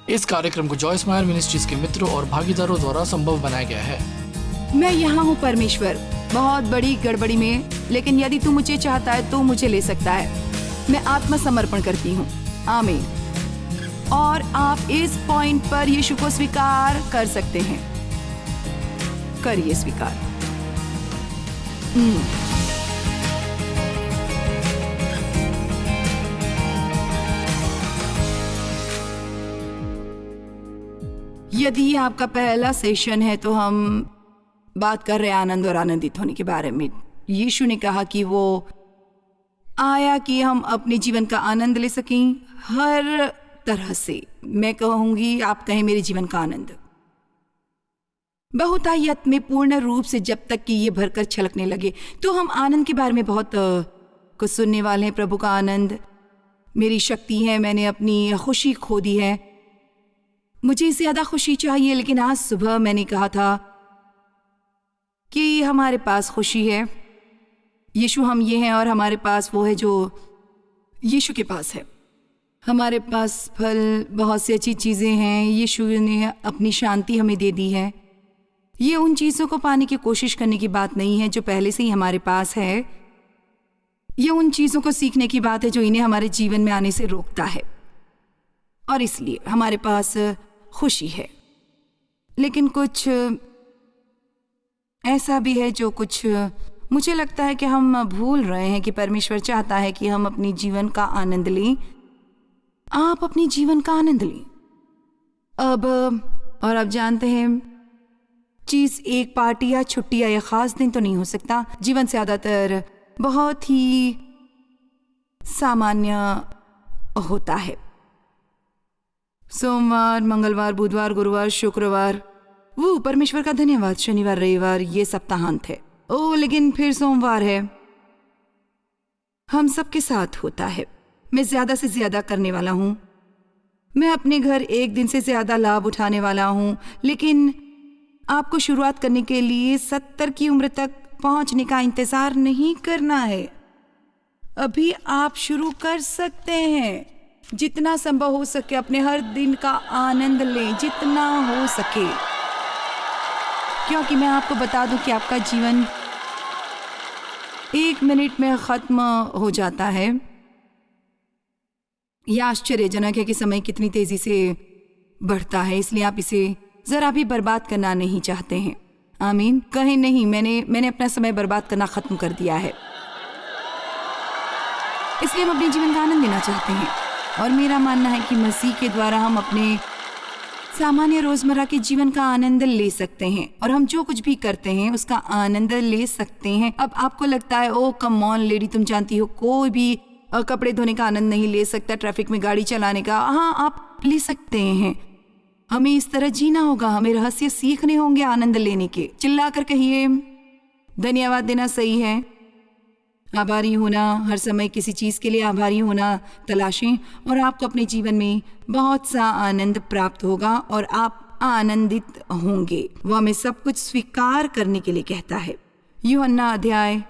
इस कार्यक्रम को जॉयस मायर मिनिस्ट्रीज के मित्रों और भागीदारों द्वारा संभव बनाया गया है। मैं यहाँ हूँ परमेश्वर, बहुत बड़ी गड़बड़ी में, लेकिन यदि तू मुझे चाहता है तो मुझे ले सकता है। मैं आत्मसमर्पण करती हूँ। आमीन। और आप इस पॉइंट पर यीशु को स्वीकार कर सकते हैं। करिए स्वीकार। यदि आपका पहला सेशन है तो हम बात कर रहे हैं आनंद और आनंदित होने के बारे में। यीशु ने कहा कि वो आया कि हम अपने जीवन का आनंद ले सकें हर तरह से। मैं कहूंगी, आप कहें मेरे जीवन का आनंद बहुतायत में पूर्ण रूप से, जब तक कि ये भरकर छलकने लगे। तो हम आनंद के बारे में बहुत कुछ सुनने वाले हैं। प्रभु का आनंद मेरी शक्ति है, मैंने अपनी खुशी खो दी है, मुझे ज्यादा खुशी चाहिए। लेकिन आज सुबह मैंने कहा था कि हमारे पास खुशी है, यीशु हम ये हैं, और हमारे पास वो है जो यीशु के पास है। हमारे पास फल, बहुत सी अच्छी चीज़ें हैं। यीशु ने अपनी शांति हमें दे दी है। ये उन चीज़ों को पाने की कोशिश करने की बात नहीं है जो पहले से ही हमारे पास है। ये उन चीज़ों को सीखने की बात है जो इन्हें हमारे जीवन में आने से रोकता है। और इसलिए हमारे पास खुशी है। लेकिन कुछ ऐसा भी है जो कुछ मुझे लगता है कि हम भूल रहे हैं कि परमेश्वर चाहता है कि हम अपने जीवन का आनंद लें। आप अपने जीवन का आनंद लें। और आप जानते हैं, चीज़ एक पार्टी या छुट्टी या ख़ास दिन तो नहीं हो सकता। जीवन ज़्यादातर बहुत ही सामान्य होता है। सोमवार, मंगलवार, बुधवार, गुरुवार, शुक्रवार, वो परमेश्वर का धन्यवाद, शनिवार, रविवार, ये सप्ताहांत है। लेकिन फिर सोमवार है, हम सबके साथ होता है। मैं ज़्यादा से ज़्यादा करने वाला हूँ। मैं अपने घर एक दिन से ज़्यादा लाभ उठाने वाला हूँ। लेकिन आपको शुरुआत करने के लिए 70 की उम्र तक पहुँचने का इंतज़ार नहीं करना है। अभी आप शुरू कर सकते हैं। जितना संभव हो सके अपने हर दिन का आनंद लें, जितना हो सके। क्योंकि मैं आपको बता दूं कि आपका जीवन 1 मिनट में ख़त्म हो जाता है। यह आश्चर्यजनक है कि समय कितनी तेज़ी से बढ़ता है। इसलिए आप इसे ज़रा भी बर्बाद करना नहीं चाहते हैं। आमीन। कहीं नहीं, मैंने अपना समय बर्बाद करना ख़त्म कर दिया है। इसलिए हम अपने जीवन का आनंद लेना चाहते हैं। और मेरा मानना है कि मसीह के द्वारा हम अपने सामान्य रोजमर्रा के जीवन का आनंद ले सकते हैं, और हम जो कुछ भी करते हैं उसका आनंद ले सकते हैं। अब आपको लगता है, ओ कम ऑन लेडी, तुम जानती हो कोई भी कपड़े धोने का आनंद नहीं ले सकता, ट्रैफिक में गाड़ी चलाने का। हाँ, आप ले सकते हैं। हमें इस तरह जीना होगा, हमें रहस्य सीखने होंगे आनंद लेने के। चिल्ला कर कहिए, धन्यवाद देना सही है। आभारी होना, हर समय किसी चीज़ के लिए आभारी होना तलाशें, और आपको अपने जीवन में बहुत सा आनंद प्राप्त होगा और आप आनंदित होंगे। वह हमें सब कुछ स्वीकार करने के लिए कहता है। यूहन्ना अध्याय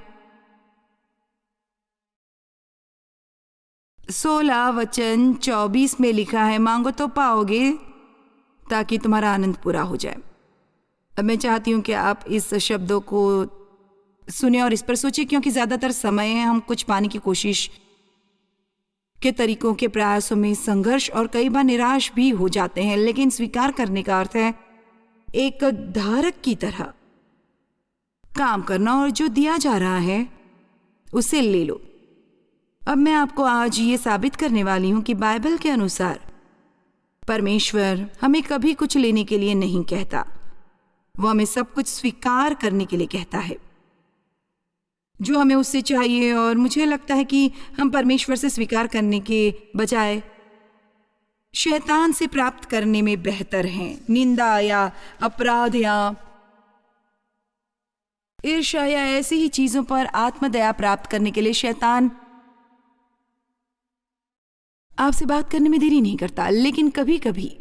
16 वचन 24 में लिखा है, मांगो तो पाओगे ताकि तुम्हारा आनंद पूरा हो जाए। अब मैं चाहती हूँ कि आप इस शब्दों को सुने और इस पर सोचिए, क्योंकि ज़्यादातर समय हम कुछ पाने की कोशिश के तरीकों के प्रयासों में संघर्ष और कई बार निराश भी हो जाते हैं। लेकिन स्वीकार करने का अर्थ है एक धारक की तरह काम करना, और जो दिया जा रहा है उसे ले लो। अब मैं आपको आज ये साबित करने वाली हूं कि बाइबल के अनुसार परमेश्वर हमें कभी कुछ लेने के लिए नहीं कहता, वो हमें सब कुछ स्वीकार करने के लिए कहता है जो हमें उससे चाहिए। और मुझे लगता है कि हम परमेश्वर से स्वीकार करने के बजाय शैतान से प्राप्त करने में बेहतर हैं। निंदा या अपराध या ईर्ष्या या ऐसी ही चीजों पर आत्मदया प्राप्त करने के लिए शैतान आपसे बात करने में देरी नहीं करता। लेकिन कभी कभी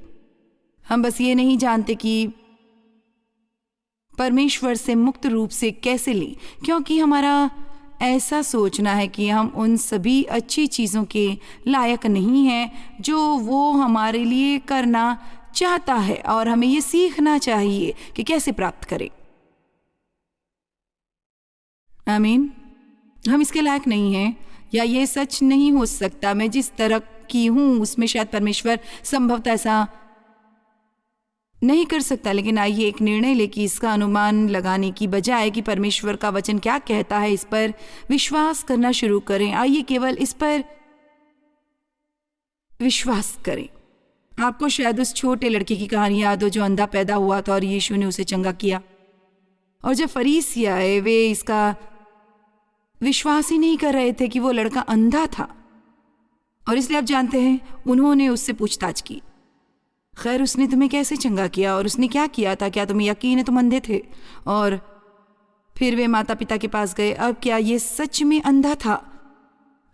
हम बस ये नहीं जानते कि परमेश्वर से मुक्त रूप से कैसे लें, क्योंकि हमारा ऐसा सोचना है कि हम उन सभी अच्छी चीज़ों के लायक नहीं हैं जो वो हमारे लिए करना चाहता है, और हमें ये सीखना चाहिए कि कैसे प्राप्त करें। आमीन। हम इसके लायक नहीं हैं, या ये सच नहीं हो सकता। मैं जिस तरह की हूँ उसमें शायद परमेश्वर संभवतः ऐसा नहीं कर सकता, लेकिन आइए एक निर्णय ले कि इसका अनुमान लगाने की बजाय कि परमेश्वर का वचन क्या कहता है, इस पर विश्वास करना शुरू करें। आइए केवल इस पर विश्वास करें। आपको शायद उस छोटे लड़के की कहानी याद हो जो अंधा पैदा हुआ था और यीशु ने उसे चंगा किया, और जब फरीसी आए वे इसका विश्वास ही नहीं कर रहे थे कि वो लड़का अंधा था, और इसलिए आप जानते हैं उन्होंने उससे पूछताछ की, खैर उसने तुम्हें कैसे चंगा किया और उसने क्या किया था, क्या तुम्हें यकीन है तुम अंधे थे? और फिर वे माता पिता के पास गए, अब क्या ये सच में अंधा था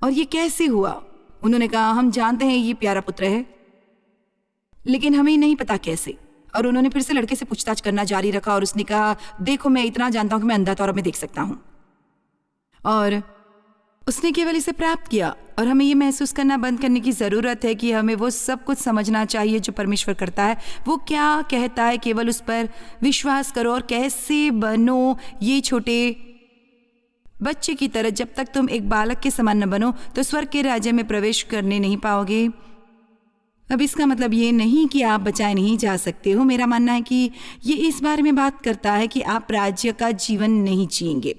और ये कैसे हुआ? उन्होंने कहा हम जानते हैं ये प्यारा पुत्र है, लेकिन हमें नहीं पता कैसे। और उन्होंने फिर से लड़के से पूछताछ करना जारी रखा, और उसने कहा देखो मैं इतना जानता हूं कि मैं अंधा था और अब मैं देख सकता हूं। और उसने केवल इसे प्राप्त किया। और हमें ये महसूस करना बंद करने की ज़रूरत है कि हमें वो सब कुछ समझना चाहिए जो परमेश्वर करता है, वो क्या कहता है, केवल उस पर विश्वास करो और कैसे बनो ये छोटे बच्चे की तरह। जब तक तुम एक बालक के समान न बनो तो स्वर्ग के राज्य में प्रवेश करने नहीं पाओगे। अब इसका मतलब ये नहीं कि आप बचाए नहीं जा सकते हो। मेरा मानना है कि ये इस बारे में बात करता है कि आप राज्य का जीवन नहीं जिएंगे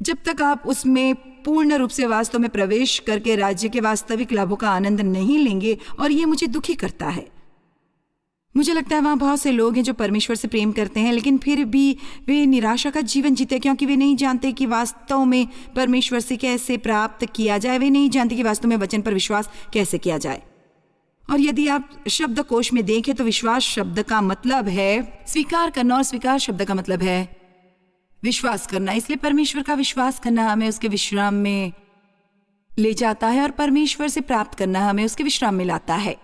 जब तक आप उसमें पूर्ण रूप से वास्तव में प्रवेश करके राज्य के वास्तविक लाभों का आनंद नहीं लेंगे। और ये मुझे दुखी करता है। मुझे लगता है वहाँ बहुत से लोग हैं जो परमेश्वर से प्रेम करते हैं, लेकिन फिर भी वे निराशा का जीवन जीते, क्योंकि वे नहीं जानते कि वास्तव में परमेश्वर से कैसे प्राप्त किया जाए। वे नहीं जानते कि वास्तव में वचन पर विश्वास कैसे किया जाए। और यदि आप शब्दकोश में देखें तो विश्वास शब्द का मतलब है स्वीकार करना, और स्वीकार शब्द का मतलब है विश्वास करना। इसलिए परमेश्वर का विश्वास करना हमें उसके विश्राम में ले जाता है, और परमेश्वर से प्राप्त करना हमें उसके विश्राम में लाता है।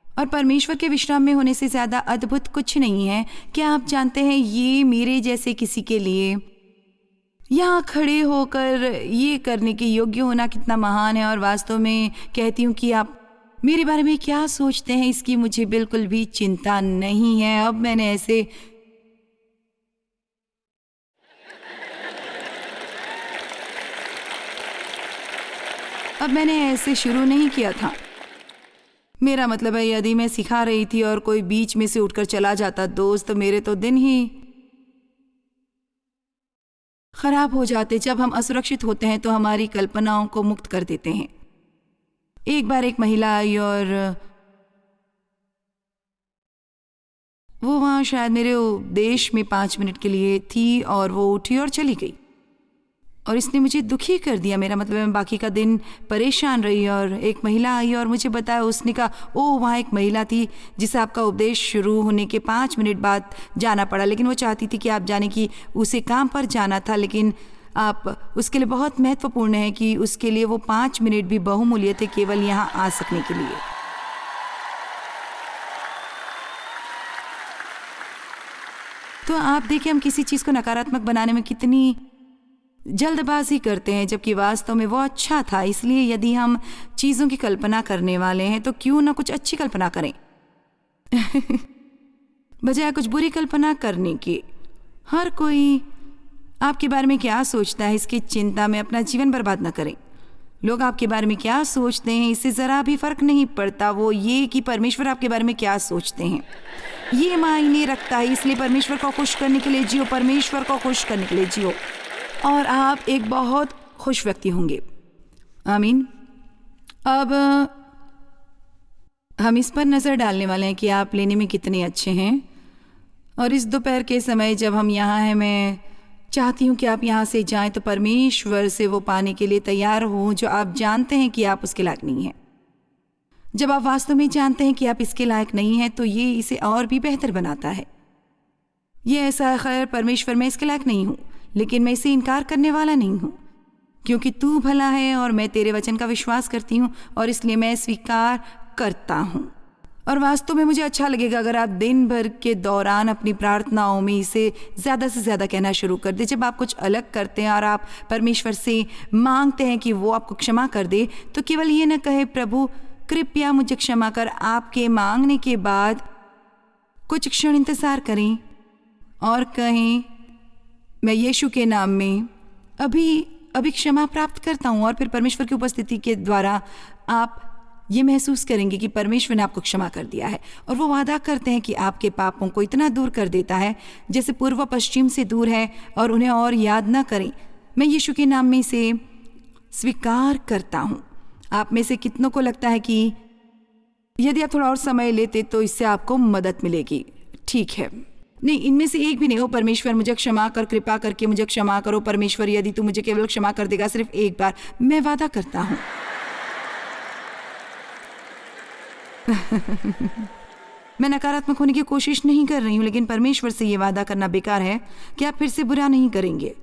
और परमेश्वर के विश्राम में होने से ज़्यादा अद्भुत कुछ नहीं है। क्या आप जानते हैं ये मेरे जैसे किसी के लिए यहाँ खड़े होकर ये करने के योग्य होना कितना महान है। और वास्तव में कहती हूँ कि आप मेरे बारे में क्या सोचते हैं इसकी मुझे बिल्कुल भी चिंता नहीं है। अब मैंने ऐसे शुरू नहीं किया था। मेरा मतलब है यदि मैं सिखा रही थी और कोई बीच में से उठकर चला जाता दोस्त, तो मेरे तो दिन ही खराब हो जाते। जब हम असुरक्षित होते हैं तो हमारी कल्पनाओं को मुक्त कर देते हैं। एक बार एक महिला आई और वो वहाँ शायद मेरे उपदेश में 5 मिनट के लिए थी, और वो उठी और चली गई, और इसने मुझे दुखी कर दिया। मेरा मतलब मैं बाकी का दिन परेशान रही। और एक महिला आई और मुझे बताया, उसने कहा ओह वहाँ एक महिला थी जिसे आपका उपदेश शुरू होने के 5 मिनट बाद जाना पड़ा, लेकिन वो चाहती थी कि आप जाने की उसे काम पर जाना था, लेकिन आप उसके लिए बहुत महत्वपूर्ण है कि उसके लिए वो 5 मिनट भी बहुमूल्य थे केवल यहाँ आ सकने के लिए। तो आप देखिए हम किसी चीज़ को नकारात्मक बनाने में कितनी जल्दबाजी करते हैं, जबकि वास्तव में वो अच्छा था। इसलिए यदि हम चीज़ों की कल्पना करने वाले हैं तो क्यों ना कुछ अच्छी कल्पना करें बजाय कुछ बुरी कल्पना करने की। हर कोई आपके बारे में क्या सोचता है इसकी चिंता में अपना जीवन बर्बाद न करें। लोग आपके बारे में क्या सोचते हैं इससे ज़रा भी फर्क नहीं पड़ता। वो ये कि परमेश्वर आपके बारे में क्या सोचते हैं ये मायने रखता है। इसलिए परमेश्वर को खुश करने के लिए जियो, परमेश्वर को खुश करने के लिए जियो, और आप एक बहुत खुश व्यक्ति होंगे। आमीन। अब हम इस पर नज़र डालने वाले हैं कि आप लेने में कितने अच्छे हैं। और इस दोपहर के समय जब हम यहाँ हैं, मैं चाहती हूँ कि आप यहाँ से जाएं तो परमेश्वर से वो पाने के लिए तैयार हों जो आप जानते हैं कि आप उसके लायक नहीं हैं। जब आप वास्तव में जानते हैं कि आप इसके लायक नहीं हैं तो ये इसे और भी बेहतर बनाता है। ये ऐसा है, खैर परमेश्वर मैं इसके लायक नहीं हूँ, लेकिन मैं इसे इनकार करने वाला नहीं हूँ, क्योंकि तू भला है और मैं तेरे वचन का विश्वास करती हूँ, और इसलिए मैं स्वीकार करता हूँ। और वास्तव में मुझे अच्छा लगेगा अगर आप दिन भर के दौरान अपनी प्रार्थनाओं में इसे ज़्यादा से ज़्यादा कहना शुरू कर दें। जब आप कुछ अलग करते हैं और आप परमेश्वर से मांगते हैं कि वो आपको क्षमा कर दे, तो केवल ये न कहे प्रभु कृपया मुझे क्षमा कर। आपके मांगने के बाद कुछ क्षण इंतज़ार करें और कहें मैं यीशु के नाम में अभी क्षमा प्राप्त करता हूँ। और फिर परमेश्वर की उपस्थिति के द्वारा आप ये महसूस करेंगे कि परमेश्वर ने आपको क्षमा कर दिया है। और वो वादा करते हैं कि आपके पापों को इतना दूर कर देता है जैसे पूर्व पश्चिम से दूर है, और उन्हें और याद ना करें। मैं यीशु के नाम में इसे स्वीकार करता हूँ। आप में से कितनों को लगता है कि यदि आप थोड़ा और समय लेते तो इससे आपको मदद मिलेगी? ठीक है, नहीं, इनमें से एक भी नहीं हो। परमेश्वर मुझे क्षमा कर, कृपा करके मुझे क्षमा करो परमेश्वर, यदि तू मुझे केवल क्षमा कर देगा सिर्फ एक बार, मैं वादा करता हूँ। मैं नकारात्मक होने की कोशिश नहीं कर रही हूँ, लेकिन परमेश्वर से ये वादा करना बेकार है कि आप फिर से बुरा नहीं करेंगे,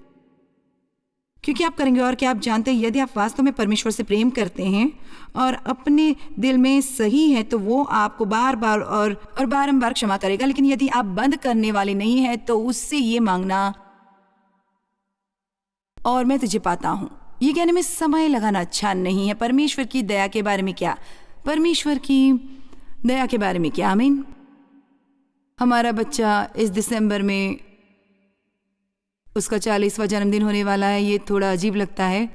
क्योंकि आप करेंगे। और क्या आप जानते हैं, यदि आप वास्तव में परमेश्वर से प्रेम करते हैं और अपने दिल में सही है तो वो आपको बार बार और बारंबार क्षमा करेगा। लेकिन यदि आप बंद करने वाले नहीं हैं तो उससे ये मांगना और मैं तुझे पाता हूँ, ये कहने में समय लगाना अच्छा नहीं है। परमेश्वर की दया के बारे में क्या? परमेश्वर की दया के बारे में क्या? आमीन। हमारा बच्चा इस दिसंबर में उसका 40वां जन्मदिन होने वाला है। ये थोड़ा अजीब लगता है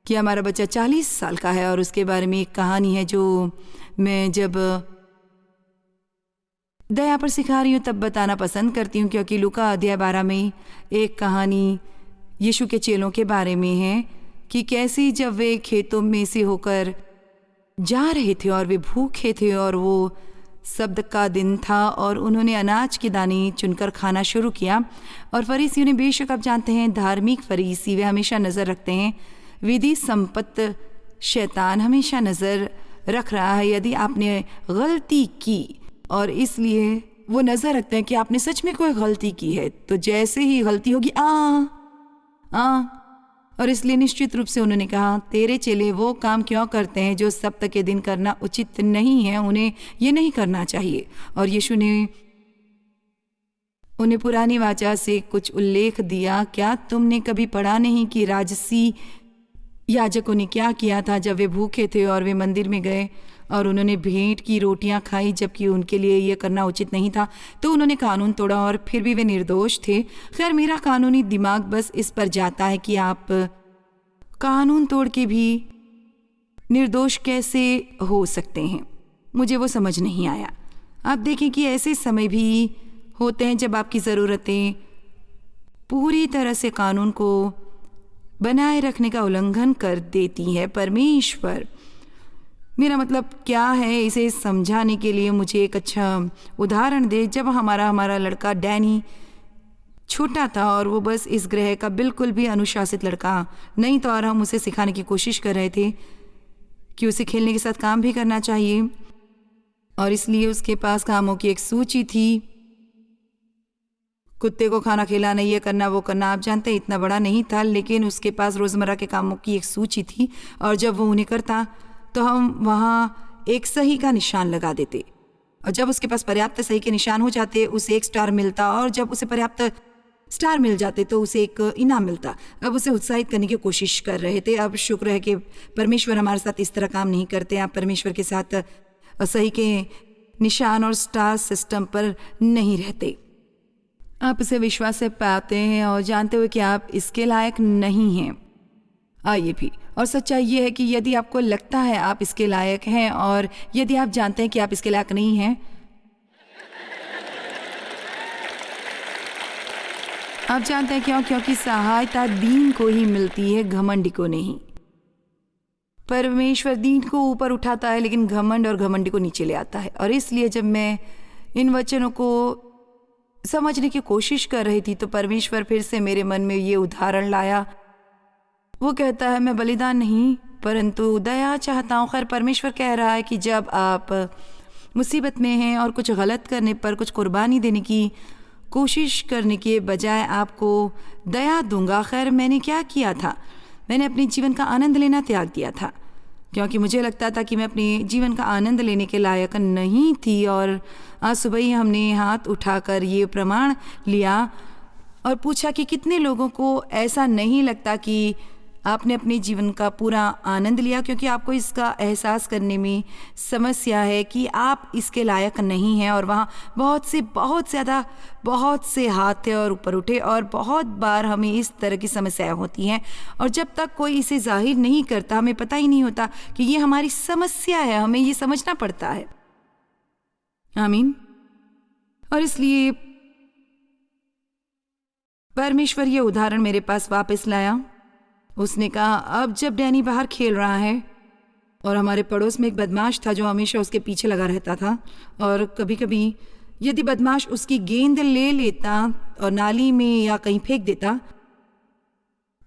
कि हमारा बच्चा 40 साल का है। और उसके बारे में एक कहानी है जो मैं जब दया पर सिखा रही हूँ तब बताना पसंद करती हूँ, क्योंकि लूका अध्याय 12 में एक कहानी यीशु के चेलों के बारे में है कि कैसे जब वे खेतों में से होकर जा रहे थे और वे भूखे थे और वो शब्द का दिन था और उन्होंने अनाज के दाने चुनकर खाना शुरू किया। और फरीसियों ने, बेशक आप जानते हैं धार्मिक फरीसी वे हमेशा नज़र रखते हैं, विधि संपत्त शैतान हमेशा नज़र रख रहा है यदि आपने गलती की, और इसलिए वो नज़र रखते हैं कि आपने सच में कोई गलती की है। तो जैसे ही गलती होगी और इसलिए निश्चित रूप से उन्होंने कहा, तेरे चेले वो काम क्यों करते हैं जो सप्ताह के दिन करना उचित नहीं है, उन्हें ये नहीं करना चाहिए। और यीशु ने उन्हें पुरानी वाचा से कुछ उल्लेख दिया, क्या तुमने कभी पढ़ा नहीं कि राजसी याजकों ने क्या किया था जब वे भूखे थे और वे मंदिर में गए और उन्होंने भेंट की रोटियां खाई जबकि उनके लिए यह करना उचित नहीं था। तो उन्होंने कानून तोड़ा और फिर भी वे निर्दोष थे। खैर, मेरा कानूनी दिमाग बस इस पर जाता है कि आप कानून तोड़ के भी निर्दोष कैसे हो सकते हैं। मुझे वो समझ नहीं आया। आप देखें कि ऐसे समय भी होते हैं जब आपकी ज़रूरतें पूरी तरह से कानून को बनाए रखने का उल्लंघन कर देती है। परमेश्वर, मेरा मतलब क्या है, इसे समझाने के लिए मुझे एक अच्छा उदाहरण दे। जब हमारा लड़का डैनी छोटा था और वो बस इस ग्रह का बिल्कुल भी अनुशासित लड़का नहीं था, और हम उसे सिखाने की कोशिश कर रहे थे कि उसे खेलने के साथ काम भी करना चाहिए, और इसलिए उसके पास कामों की एक सूची थी। कुत्ते को खाना खिलाना, ये करना वो करना। आप जानते हैं इतना बड़ा नहीं था, लेकिन उसके पास रोज़मर्रा के कामों की एक सूची थी, और जब वो उन्हें करता तो हम वहाँ एक सही का निशान लगा देते, और जब उसके पास पर्याप्त सही के निशान हो जाते उसे एक स्टार मिलता, और जब उसे पर्याप्त स्टार मिल जाते तो उसे एक इनाम मिलता। अब उसे उत्साहित करने की कोशिश कर रहे थे। अब शुक्र है कि परमेश्वर हमारे साथ इस तरह काम नहीं करते। आप परमेश्वर के साथ सही के निशान और स्टार सिस्टम पर नहीं रहते। आप उसे विश्वास से पाते हैं और जानते हुए कि आप इसके लायक नहीं हैं। आइए भी, और सच्चाई ये है कि यदि आपको लगता है आप इसके लायक हैं और यदि आप जानते हैं कि आप इसके लायक नहीं हैं, आप जानते हैं क्यों? क्योंकि सहायता दीन को ही मिलती है, घमंडी को नहीं। परमेश्वर दीन को ऊपर उठाता है लेकिन घमंड और घमंडी को नीचे ले आता है। और इसलिए जब मैं इन वचनों को समझने की कोशिश कर रही थी तो परमेश्वर फिर से मेरे मन में ये उदाहरण लाया। वो कहता है, मैं बलिदान नहीं परंतु दया चाहता हूँ। खैर, परमेश्वर कह रहा है कि जब आप मुसीबत में हैं और कुछ गलत करने पर कुछ कुर्बानी देने की कोशिश करने के बजाय आपको दया दूंगा। खैर, मैंने क्या किया था? मैंने अपने जीवन का आनंद लेना त्याग दिया था। क्योंकि मुझे लगता था कि मैं अपने जीवन का आनंद लेने के लायक नहीं थी। और आज सुबह ही हमने हाथ उठाकर ये प्रमाण लिया और पूछा कि कितने लोगों को ऐसा नहीं लगता कि आपने अपने जीवन का पूरा आनंद लिया, क्योंकि आपको इसका एहसास करने में समस्या है कि आप इसके लायक नहीं हैं। और वहाँ बहुत से हाथ थे और ऊपर उठे, और बहुत बार हमें इस तरह की समस्याएं होती हैं और जब तक कोई इसे जाहिर नहीं करता हमें पता ही नहीं होता कि ये हमारी समस्या है। हमें ये समझना पड़ता है। आमीन। और इसलिए परमेश्वर ये उदाहरण मेरे पास वापस लाया। उसने कहा अब जब डैनी बाहर खेल रहा है और हमारे पड़ोस में एक बदमाश था जो हमेशा उसके पीछे लगा रहता था, और कभी कभी यदि बदमाश उसकी गेंद ले लेता और नाली में या कहीं फेंक देता,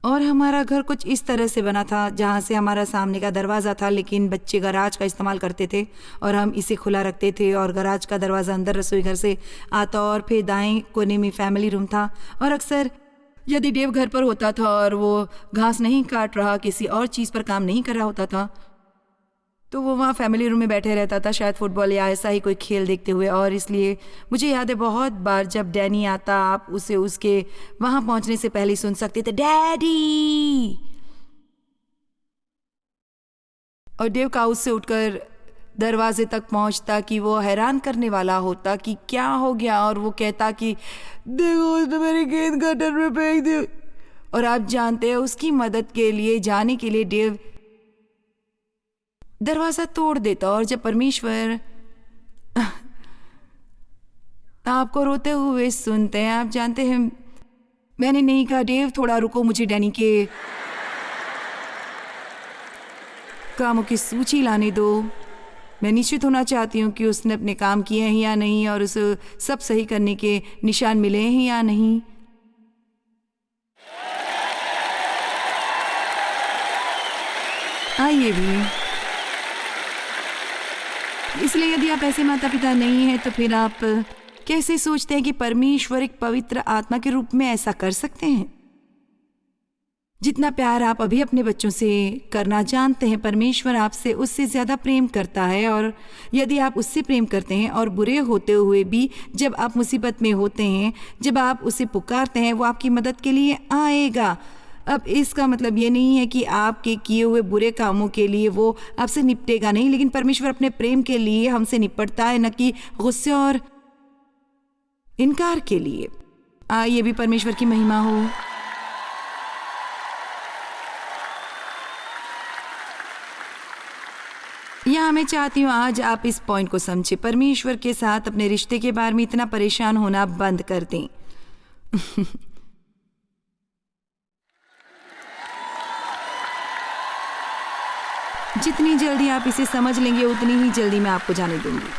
और हमारा घर कुछ इस तरह से बना था जहाँ से हमारा सामने का दरवाज़ा था, लेकिन बच्चे गराज का इस्तेमाल करते थे और हम इसे खुला रखते थे, और गराज का दरवाज़ा अंदर रसोई घर से आता और फिर दाएं कोने में फैमिली रूम था। और अक्सर यदि डेव घर पर होता था और वो घास नहीं काट रहा, किसी और चीज़ पर काम नहीं कर रहा होता था, तो वो वहाँ फैमिली रूम में बैठे रहता था, शायद फुटबॉल या ऐसा ही कोई खेल देखते हुए। और इसलिए मुझे याद है बहुत बार जब डैनी आता आप उसे उसके वहाँ पहुँचने से पहले सुन सकते थे, डैडी। और डेव काउस से उठकर दरवाजे तक पहुंचता कि वो हैरान करने वाला होता कि क्या हो गया, और वो कहता कि देखो उसने मेरी गेंद गटर में फेंक दी। और आप जानते हैं उसकी मदद के लिए जाने के लिए डेव दरवाजा तोड़ देता। और जब परमेश्वर आपको रोते हुए सुनते हैं, आप जानते हैं मैंने नहीं कहा डेव थोड़ा रुको, मुझे डैनी के कामों की सूची लाने दो, मैं निश्चित होना चाहती हूँ कि उसने अपने काम किए हैं या नहीं और उसे सब सही करने के निशान मिले हैं या नहीं। आइए भी, इसलिए यदि आप ऐसे माता पिता नहीं हैं तो फिर आप कैसे सोचते हैं कि परमेश्वर एक पवित्र आत्मा के रूप में ऐसा कर सकते हैं? जितना प्यार आप अभी अपने बच्चों से करना जानते हैं, परमेश्वर आपसे उससे ज़्यादा प्रेम करता है। और यदि आप उससे प्रेम करते हैं और बुरे होते हुए भी जब आप मुसीबत में होते हैं, जब आप उसे पुकारते हैं, वो आपकी मदद के लिए आएगा। अब इसका मतलब ये नहीं है कि आपके किए हुए बुरे कामों के लिए वो आपसे निपटेगा नहीं, लेकिन परमेश्वर अपने प्रेम के लिए हमसे निपटता है, न कि गुस्से और इनकार के लिए। ये भी परमेश्वर की महिमा हो। यहाँ मैं चाहती हूँ आज आप इस पॉइंट को समझे। परमेश्वर के साथ अपने रिश्ते के बारे में इतना परेशान होना बंद कर दें। जितनी जल्दी आप इसे समझ लेंगे उतनी ही जल्दी मैं आपको जाने दूंगी।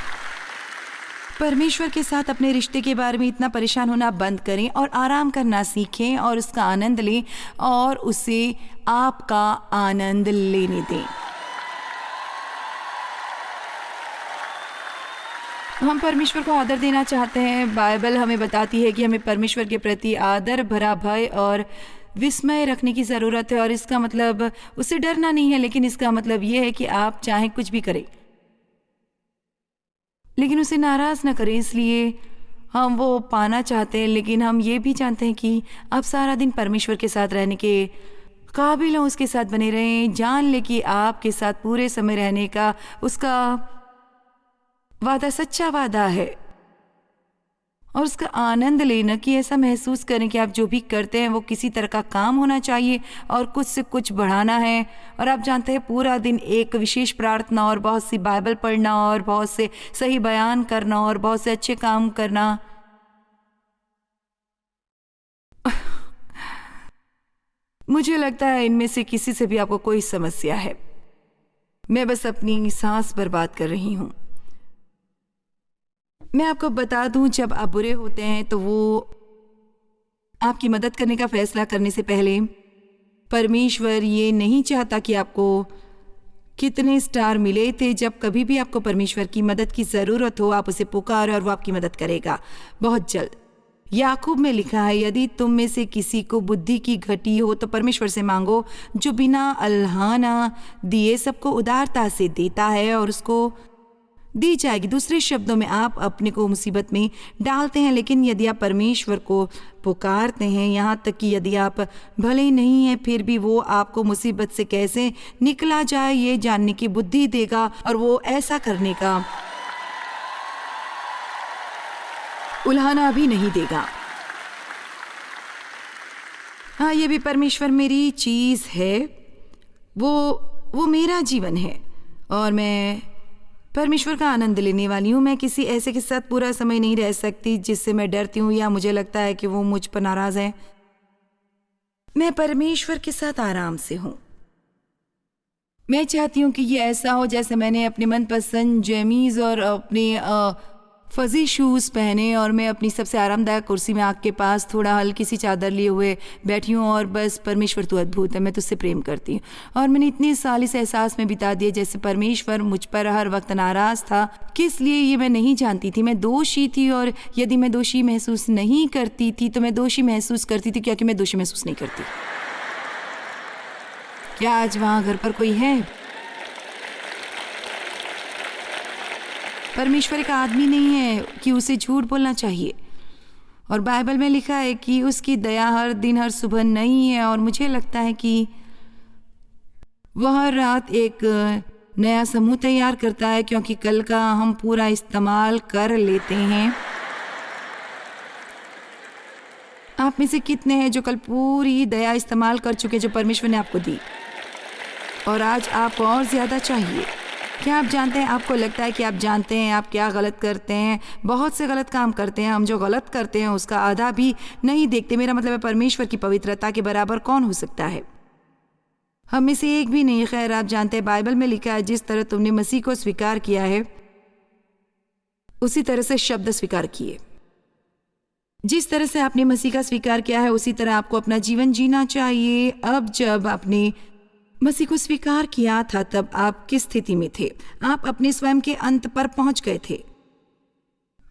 परमेश्वर के साथ अपने रिश्ते के बारे में इतना परेशान होना बंद करें और आराम करना सीखें और उसका आनंद लें और उसे आपका आनंद लेने दें। हम परमेश्वर को आदर देना चाहते हैं। बाइबल हमें बताती है कि हमें परमेश्वर के प्रति आदर भरा भय और विस्मय रखने की ज़रूरत है। और इसका मतलब उससे डरना नहीं है, लेकिन इसका मतलब ये है कि आप चाहे कुछ भी करें लेकिन उसे नाराज़ ना करें। इसलिए हम वो पाना चाहते हैं, लेकिन हम ये भी जानते हैं कि आप सारा दिन परमेश्वर के साथ रहने के काबिल हों, उसके साथ बने रहें। जान ले कि आपके साथ पूरे समय रहने का उसका वादा सच्चा वादा है, और उसका आनंद लेना कि ऐसा महसूस करें कि आप जो भी करते हैं वो किसी तरह का काम होना चाहिए और कुछ से कुछ बढ़ाना है। और आप जानते हैं पूरा दिन एक विशेष प्रार्थना और बहुत सी बाइबल पढ़ना और बहुत से सही बयान करना और बहुत से अच्छे काम करना। मुझे लगता है इनमें से किसी से भी आपको कोई समस्या है। मैं बस अपनी सांस बर्बाद कर रही हूँ। मैं आपको बता दूं, जब आप बुरे होते हैं तो वो आपकी मदद करने का फैसला करने से पहले परमेश्वर ये नहीं चाहता कि आपको कितने स्टार मिले थे। जब कभी भी आपको परमेश्वर की मदद की ज़रूरत हो, आप उसे पुकारें और वो आपकी मदद करेगा बहुत जल्द। याकूब में लिखा है, यदि तुम में से किसी को बुद्धि की घटी हो तो परमेश्वर से मांगो, जो बिना अल्हाना दिए सबको उदारता से देता है और उसको दी जाएगी। दूसरे शब्दों में, आप अपने को मुसीबत में डालते हैं, लेकिन यदि आप परमेश्वर को पुकारते हैं, यहाँ तक कि यदि आप भले ही नहीं हैं फिर भी वो आपको मुसीबत से कैसे निकला जाए ये जानने की बुद्धि देगा और वो ऐसा करने का उल्हाना भी नहीं देगा। हाँ, ये भी परमेश्वर मेरी चीज़ है, वो मेरा जीवन है और मैं परमेश्वर का आनंद लेने वाली हूँ। मैं किसी ऐसे के साथ पूरा समय नहीं रह सकती जिससे मैं डरती हूँ या मुझे लगता है कि वो मुझ पर नाराज़ है। मैं परमेश्वर के साथ आराम से हूँ। मैं चाहती हूँ कि ये ऐसा हो जैसे मैंने अपने मनपसंद जैमीज़ और अपने फजी शूज़ पहने और मैं अपनी सबसे आरामदायक कुर्सी में आग के पास थोड़ा हल्की सी चादर लिए हुए बैठी हूँ और बस, परमेश्वर तू अद्भुत है, मैं तुझसे प्रेम करती हूँ। और मैंने इतने साल इस एहसास में बिता दिए जैसे परमेश्वर मुझ पर हर वक्त नाराज़ था। किस लिए ये मैं नहीं जानती थी। मैं दोषी थी और यदि मैं दोषी महसूस नहीं करती थी तो मैं दोषी महसूस करती थी क्योंकि मैं दोषी महसूस नहीं करती। क्या आज वहाँ घर पर कोई है? परमेश्वर एक आदमी नहीं है कि उसे झूठ बोलना चाहिए और बाइबल में लिखा है कि उसकी दया हर दिन हर सुबह नई है और मुझे लगता है कि वह हर रात एक नया समूह तैयार करता है क्योंकि कल का हम पूरा इस्तेमाल कर लेते हैं। आप में से कितने हैं जो कल पूरी दया इस्तेमाल कर चुके जो परमेश्वर ने आपको दी और आज आपको और ज़्यादा चाहिए? क्या आप जानते हैं, आपको लगता है कि आप जानते हैं आप क्या गलत करते हैं। बहुत से गलत काम करते हैं हम, जो गलत करते हैं उसका आधा भी नहीं देखते। मेरा मतलब है परमेश्वर की पवित्रता के बराबर कौन हो सकता है? हम में से एक भी नहीं। खैर, आप जानते हैं बाइबल में लिखा है, जिस तरह तुमने मसीह को स्वीकार किया है उसी तरह से शब्द स्वीकार किए। जिस तरह से आपने मसीह का स्वीकार किया है उसी तरह आपको अपना जीवन जीना चाहिए। अब जब आपने मसीह को स्वीकार किया था तब आप किस स्थिति में थे? आप अपने स्वयं के अंत पर पहुंच गए थे।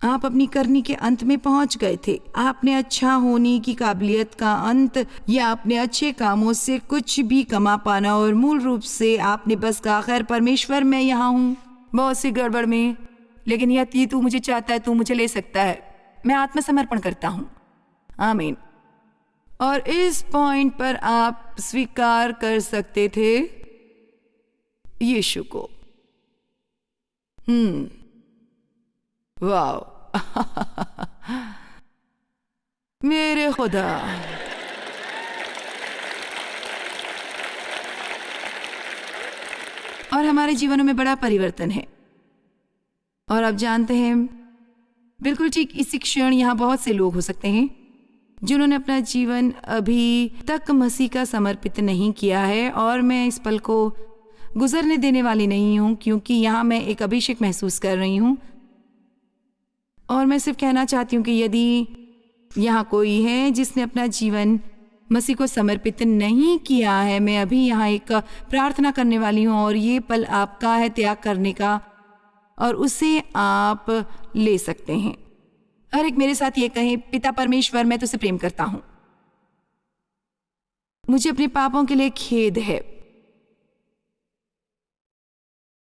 आप अपनी करनी के अंत में पहुंच गए थे। आपने अच्छा होने की काबिलियत का अंत या अपने अच्छे कामों से कुछ भी कमा पाना और मूल रूप से आपने बस कहा, खैर परमेश्वर मैं यहाँ हूँ बहुत सी गड़बड़ में, लेकिन यदि तू मुझे चाहता है तू मुझे ले सकता है। मैं आत्मसमर्पण करता हूँ। आमीन। और इस पॉइंट पर आप स्वीकार कर सकते थे यीशु को। वाओ मेरे खुदा। और हमारे जीवनों में बड़ा परिवर्तन है। और आप जानते हैं, बिल्कुल ठीक इसी क्षण यहाँ बहुत से लोग हो सकते हैं जिन्होंने अपना जीवन अभी तक मसीह का समर्पित नहीं किया है और मैं इस पल को गुजरने देने वाली नहीं हूँ क्योंकि यहाँ मैं एक अभिषेक महसूस कर रही हूँ। और मैं सिर्फ कहना चाहती हूँ कि यदि यहाँ कोई है जिसने अपना जीवन मसीह को समर्पित नहीं किया है, मैं अभी यहाँ एक प्रार्थना करने वाली हूँ और ये पल आपका है त्याग करने का और उसे आप ले सकते हैं। हर एक मेरे साथ ये कहें, पिता परमेश्वर मैं तुझसे प्रेम करता हूँ। मुझे अपने पापों के लिए खेद है।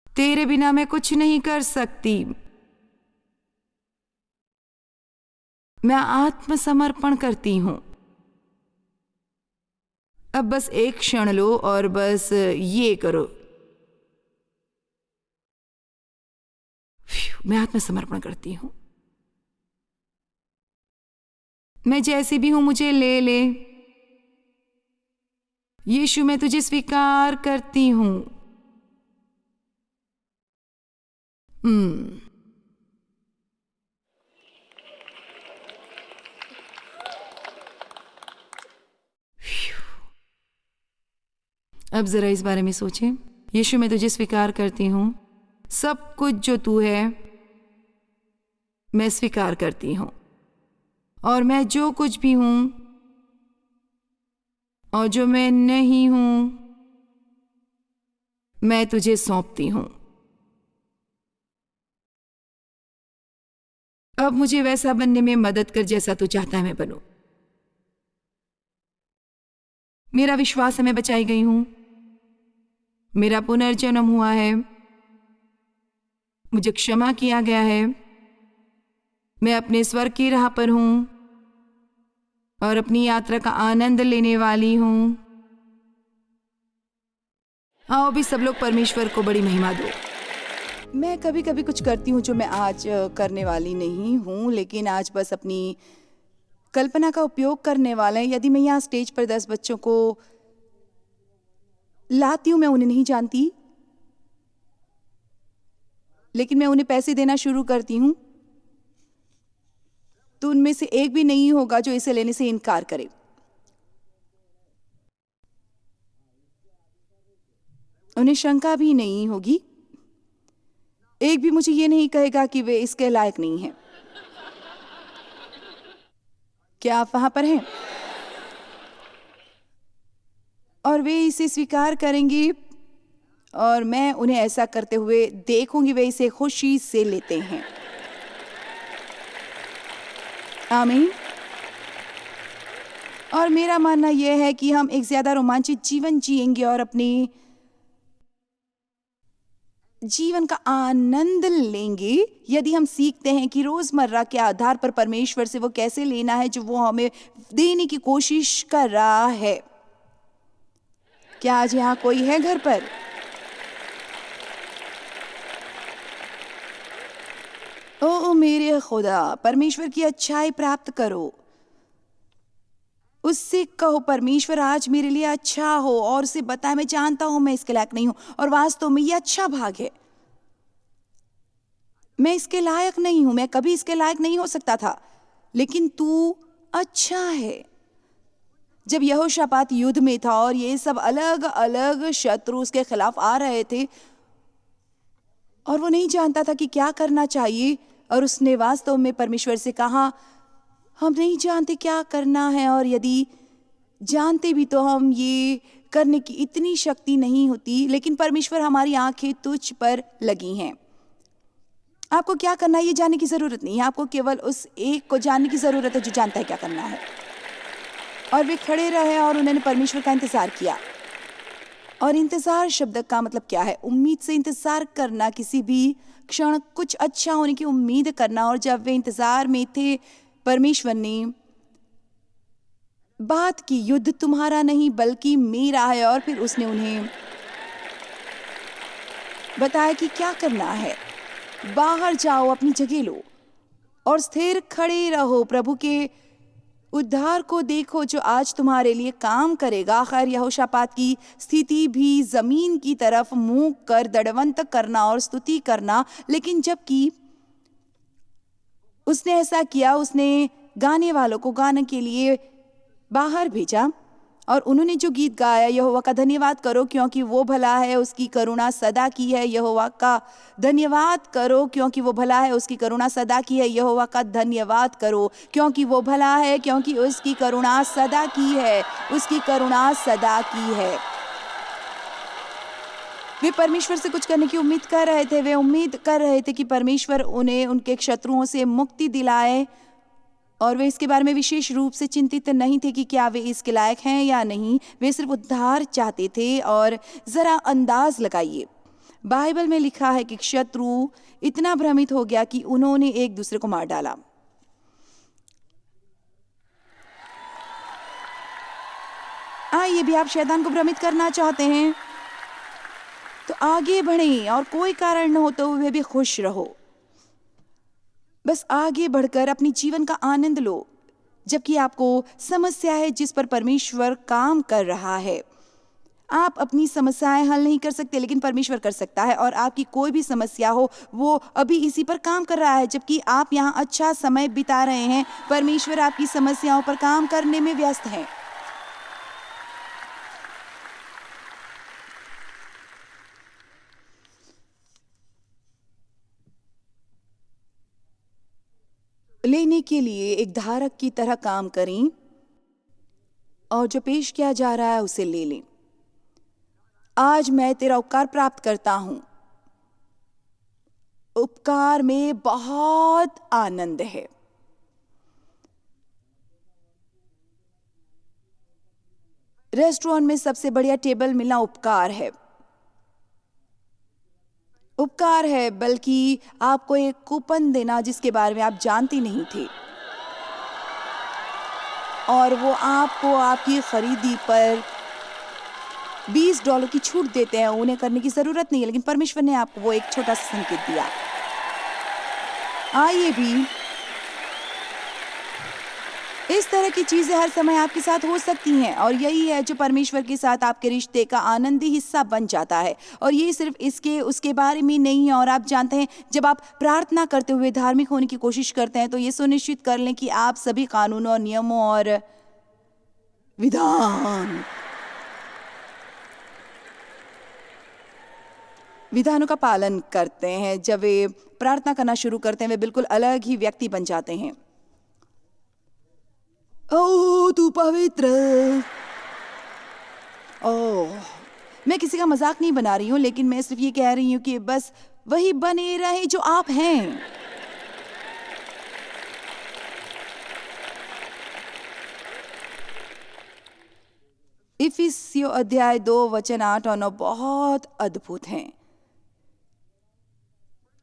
तेरे बिना मैं कुछ नहीं कर सकती। मैं आत्मसमर्पण करती हूँ। अब बस एक क्षण लो और बस ये करो। मैं आत्मसमर्पण करती हूँ। मैं जैसी भी हूं मुझे ले ले। यीशु मैं तुझे स्वीकार करती हूं। अब जरा इस बारे में सोचें। यीशु मैं तुझे स्वीकार करती हूं। सब कुछ जो तू है मैं स्वीकार करती हूं और मैं जो कुछ भी हूं और जो मैं नहीं हूं मैं तुझे सौंपती हूं। अब मुझे वैसा बनने में मदद कर जैसा तू चाहता है मैं बनूं। मेरा विश्वास है मैं बचाई गई हूं, मेरा पुनर्जन्म हुआ है, मुझे क्षमा किया गया है, मैं अपने स्वर्ग की राह पर हूं और अपनी यात्रा का आनंद लेने वाली हूं। आओ भी सब लोग परमेश्वर को बड़ी महिमा दो। मैं कभी कभी कुछ करती हूँ जो मैं आज करने वाली नहीं हूँ, लेकिन आज बस अपनी कल्पना का उपयोग करने वाला है। यदि मैं यहाँ स्टेज पर 10 बच्चों को लाती हूँ, मैं उन्हें नहीं जानती, लेकिन मैं उन्हें पैसे देना शुरू करती हूँ, तो उनमें से एक भी नहीं होगा जो इसे लेने से इनकार करे। उन्हें शंका भी नहीं होगी, एक भी मुझे ये नहीं कहेगा कि वे इसके लायक नहीं हैं। क्या आप वहां पर हैं? और वे इसे स्वीकार करेंगे और मैं उन्हें ऐसा करते हुए देखूंगी, वे इसे खुशी से लेते हैं। आमीन। और मेरा मानना यह है कि हम एक ज्यादा रोमांचित जीवन जिएंगे और अपने जीवन का आनंद लेंगे यदि हम सीखते हैं कि रोजमर्रा के आधार पर परमेश्वर से वो कैसे लेना है जो वो हमें देने की कोशिश कर रहा है। क्या आज यहाँ कोई है घर पर? ओ मेरे खुदा, परमेश्वर की अच्छाई प्राप्त करो, उससे कहो परमेश्वर आज मेरे लिए अच्छा हो, और उसे बताए मैं जानता हूं मैं इसके लायक नहीं हूं और वास्तव में ये अच्छा भाग है, मैं इसके लायक नहीं हूं, मैं कभी इसके लायक नहीं हो सकता था, लेकिन तू अच्छा है। जब यहोशापात युद्ध में था और ये सब अलग अलग शत्रु उसके खिलाफ आ रहे थे और वो नहीं जानता था कि क्या करना चाहिए, और उसने वास्तव में परमेश्वर से कहा हम नहीं जानते क्या करना है, और यदि जानते भी तो हम ये करने की इतनी शक्ति नहीं होती, लेकिन परमेश्वर हमारी आंखें तुझ पर लगी हैं। आपको क्या करना है ये जानने की जरूरत नहीं है, आपको केवल उस एक को जानने की जरूरत है जो जानता है क्या करना है। और वे खड़े रहे और उन्होंने परमेश्वर का इंतजार किया। और इंतजार शब्द का मतलब क्या है? उम्मीद से इंतजार करना, किसी भी क्षण कुछ अच्छा होने की उम्मीद करना। और जब वे इंतजार में थे, परमेश्वर ने बात की, युद्ध तुम्हारा नहीं बल्कि मेरा है। और फिर उसने उन्हें बताया कि क्या करना है। बाहर जाओ, अपनी जगह लो और स्थिर खड़े रहो, प्रभु के उद्धार को देखो जो आज तुम्हारे लिए काम करेगा। खैर यहोशापात की स्थिति भी जमीन की तरफ मुंह कर दंडवत करना और स्तुति करना, लेकिन जबकि उसने ऐसा किया, उसने गाने वालों को गाने के लिए बाहर भेजा और उन्होंने जो गीत गाया, यहोवा का धन्यवाद करो क्योंकि वो भला है, उसकी करुणा सदा की है। यहोवा का धन्यवाद करो क्योंकि वो भला है, उसकी करुणा सदा की है। यहोवा का धन्यवाद करो क्योंकि वो भला है, क्योंकि उसकी करुणा सदा की है, उसकी करुणा सदा की है। वे परमेश्वर से कुछ करने की उम्मीद कर रहे थे। वे उम्मीद कर रहे थे कि परमेश्वर उन्हें उनके शत्रुओं से मुक्ति दिलाए, और वे इसके बारे में विशेष रूप से चिंतित नहीं थे कि क्या वे इसके लायक हैं या नहीं। वे सिर्फ उद्धार चाहते थे। और जरा अंदाज लगाइए, बाइबल में लिखा है कि शत्रु इतना भ्रमित हो गया कि उन्होंने एक दूसरे को मार डाला। आइए भी आप शैतान को भ्रमित करना चाहते हैं तो आगे बढ़ें, और कोई कारण न हो तो वे भी खुश रहो। बस आगे बढ़कर अपनी जीवन का आनंद लो, जबकि आपको समस्या है जिस पर परमेश्वर काम कर रहा है। आप अपनी समस्याएं हल नहीं कर सकते, लेकिन परमेश्वर कर सकता है। और आपकी कोई भी समस्या हो, वो अभी इसी पर काम कर रहा है। जबकि आप यहाँ अच्छा समय बिता रहे हैं, परमेश्वर आपकी समस्याओं पर काम करने में व्यस्त है। लेने के लिए एक धारक की तरह काम करें और जो पेश किया जा रहा है उसे ले लें। आज मैं तेरा उपकार प्राप्त करता हूं, उपकार में बहुत आनंद है। रेस्टोरेंट में सबसे बढ़िया टेबल मिलना उपकार है। उपकार है, बल्कि आपको एक कूपन देना जिसके बारे में आप जानती नहीं थी, और वो आपको आपकी खरीदी पर $20 की छूट देते हैं। उन्हें करने की जरूरत नहीं है, लेकिन परमेश्वर ने आपको वो एक छोटा सा संकेत दिया। आइए भी, इस तरह की चीजें हर समय आपके साथ हो सकती हैं, और यही है जो परमेश्वर के साथ आपके रिश्ते का आनंदी हिस्सा बन जाता है। और ये सिर्फ इसके उसके बारे में नहीं है। और आप जानते हैं, जब आप प्रार्थना करते हुए धार्मिक होने की कोशिश करते हैं, तो ये सुनिश्चित कर लें कि आप सभी कानूनों और नियमों और विधानों का पालन करते हैं। जब वे प्रार्थना करना शुरू करते हैं, वे बिल्कुल अलग ही व्यक्ति बन जाते हैं। ओ तू पवित्र। ओह, मैं किसी का मजाक नहीं बना रही हूं, लेकिन मैं सिर्फ ये कह रही हूं कि बस वही बने रहे जो आप हैं। इफिसियों अध्याय 2 वचन 8 और 9 बहुत अद्भुत हैं,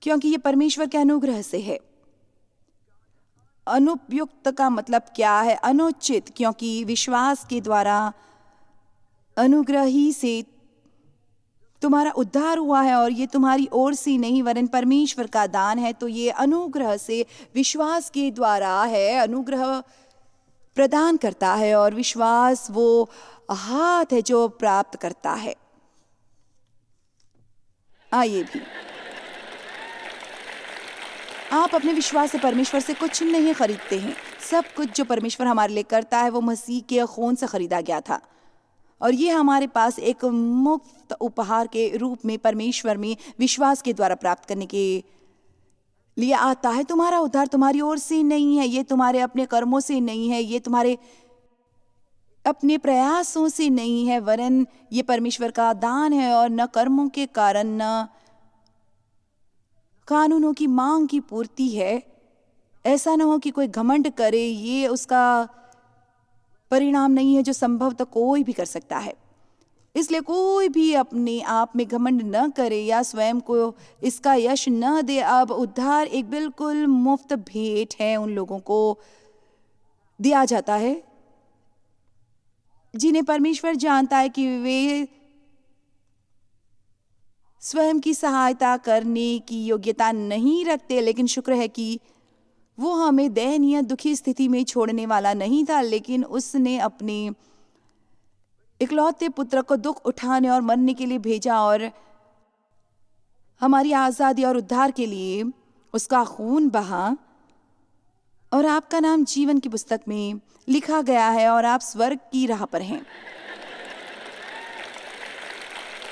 क्योंकि ये परमेश्वर के अनुग्रह से है। अनुपयुक्त का मतलब क्या है? अनुचित, क्योंकि विश्वास के द्वारा अनुग्रह ही से तुम्हारा उद्धार हुआ है, और ये तुम्हारी ओर से नहीं वरन परमेश्वर का दान है। तो ये अनुग्रह से, विश्वास के द्वारा है। अनुग्रह प्रदान करता है, और विश्वास वो हाथ है जो प्राप्त करता है। आइए भी, आप अपने विश्वास से परमेश्वर से कुछ नहीं खरीदते हैं। सब कुछ जो परमेश्वर हमारे लिए करता है वो मसीह के खून से खरीदा गया था, और ये हमारे पास एक मुफ्त उपहार के रूप में परमेश्वर में विश्वास के द्वारा प्राप्त करने के लिए आता है। तुम्हारा उद्धार तुम्हारी ओर से नहीं है, ये तुम्हारे अपने कर्मों से नहीं है, ये तुम्हारे अपने प्रयासों से नहीं है, वरन ये परमेश्वर का दान है, और न कर्मों के कारण न कानूनों की मांग की पूर्ति है। ऐसा ना हो कि कोई घमंड करे, ये उसका परिणाम नहीं है जो संभव तो कोई भी कर सकता है। इसलिए कोई भी अपने आप में घमंड न करे या स्वयं को इसका यश न दे। अब उद्धार एक बिल्कुल मुफ्त भेंट है, उन लोगों को दिया जाता है जिन्हें परमेश्वर जानता है कि वे स्वयं की सहायता करने की योग्यता नहीं रखते, लेकिन शुक्र है कि वो हमें दयनीय दुखी स्थिति में छोड़ने वाला नहीं था, लेकिन उसने अपने इकलौते पुत्र को दुख उठाने और मरने के लिए भेजा, और हमारी आजादी और उद्धार के लिए उसका खून बहा, और आपका नाम जीवन की पुस्तक में लिखा गया है, और आप स्वर्ग की राह पर हैं।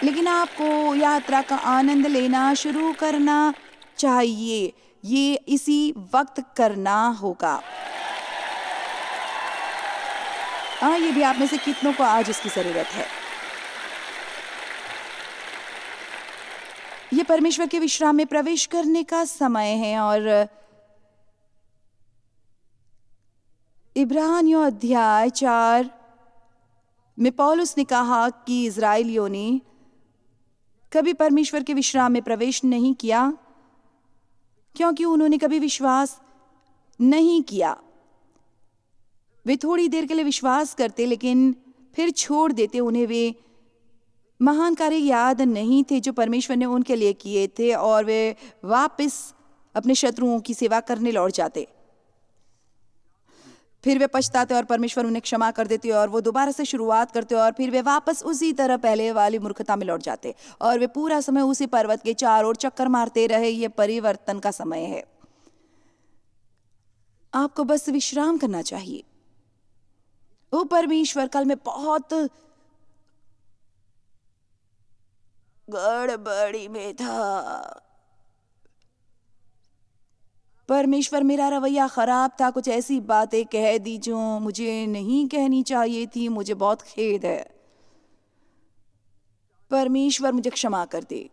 लेकिन आपको यात्रा का आनंद लेना शुरू करना चाहिए। ये इसी वक्त करना होगा। ये भी आप में से कितनों को आज इसकी जरूरत है? ये परमेश्वर के विश्राम में प्रवेश करने का समय है, और इब्रानियों अध्याय 4 में पौलुस ने कहा कि इजराइलियों ने कभी परमेश्वर के विश्राम में प्रवेश नहीं किया, क्योंकि उन्होंने कभी विश्वास नहीं किया। वे थोड़ी देर के लिए विश्वास करते, लेकिन फिर छोड़ देते। उन्हें वे महान कार्य याद नहीं थे जो परमेश्वर ने उनके लिए किए थे, और वे वापस अपने शत्रुओं की सेवा करने लौट जाते। फिर वे पछताते और परमेश्वर उन्हें क्षमा कर देते, और वो दोबारा से शुरुआत करते, और फिर वे वापस उसी तरह पहले वाली मूर्खता में लौट जाते, और वे पूरा समय उसी पर्वत के चारों ओर चक्कर मारते रहे। ये परिवर्तन का समय है। आपको बस विश्राम करना चाहिए। वो परमेश्वर, कल मैं बहुत गड़बड़ी में था। परमेश्वर, मेरा रवैया खराब था, कुछ ऐसी बातें कह दी जो मुझे नहीं कहनी चाहिए थी, मुझे बहुत खेद है। परमेश्वर मुझे क्षमा कर दे,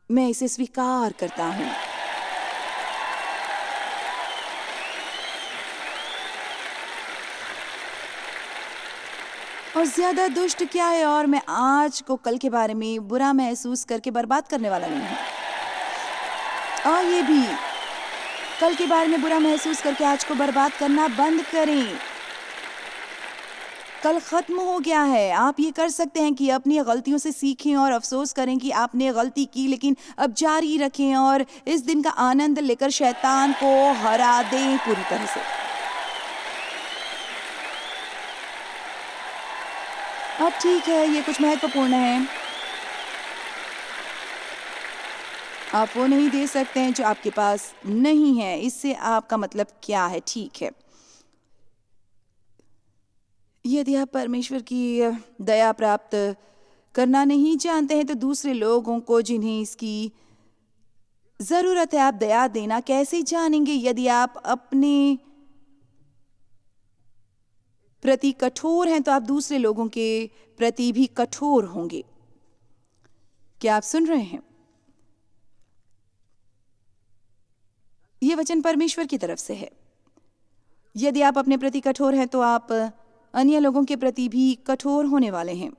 मैं इसे स्वीकार करता हूं। और ज्यादा दुष्ट क्या है, और मैं आज को कल के बारे में बुरा महसूस करके बर्बाद करने वाला नहीं हूँ। और ये भी कल के बारे में बुरा महसूस करके आज को बर्बाद करना बंद करें। कल खत्म हो गया है। आप ये कर सकते हैं कि अपनी गलतियों से सीखें और अफसोस करें कि आपने गलती की, लेकिन अब जारी रखें और इस दिन का आनंद लेकर शैतान को हरा दें पूरी तरह से। अब ठीक है, ये कुछ महत्वपूर्ण है। आप वो नहीं दे सकते हैं जो आपके पास नहीं है। इससे आपका मतलब क्या है? ठीक है, यदि आप परमेश्वर की दया प्राप्त करना नहीं जानते हैं तो दूसरे लोगों को जिन्हें इसकी जरूरत है आप दया देना कैसे जानेंगे? यदि आप अपने प्रति कठोर हैं तो आप दूसरे लोगों के प्रति भी कठोर होंगे। क्या आप सुन रहे हैं? यह वचन परमेश्वर की तरफ से है। यदि आप अपने प्रति कठोर हैं तो आप अन्य लोगों के प्रति भी कठोर होने वाले हैं।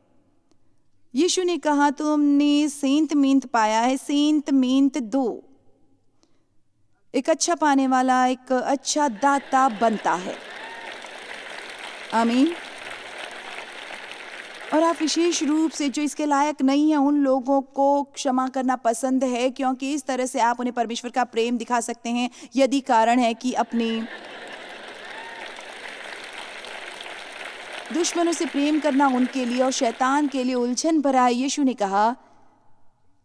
यीशु ने कहा, तुमने सेंत मेंत पाया है, सेंत मेंत दो। एक अच्छा पाने वाला एक अच्छा दाता बनता है। आमीन। और आप विशेष रूप से जो इसके लायक नहीं है उन लोगों को क्षमा करना पसंद है, क्योंकि इस तरह से आप उन्हें परमेश्वर का प्रेम दिखा सकते हैं। यदि कारण है कि अपने दुश्मनों से प्रेम करना उनके लिए और शैतान के लिए उलझन भरा है। यीशु ने कहा,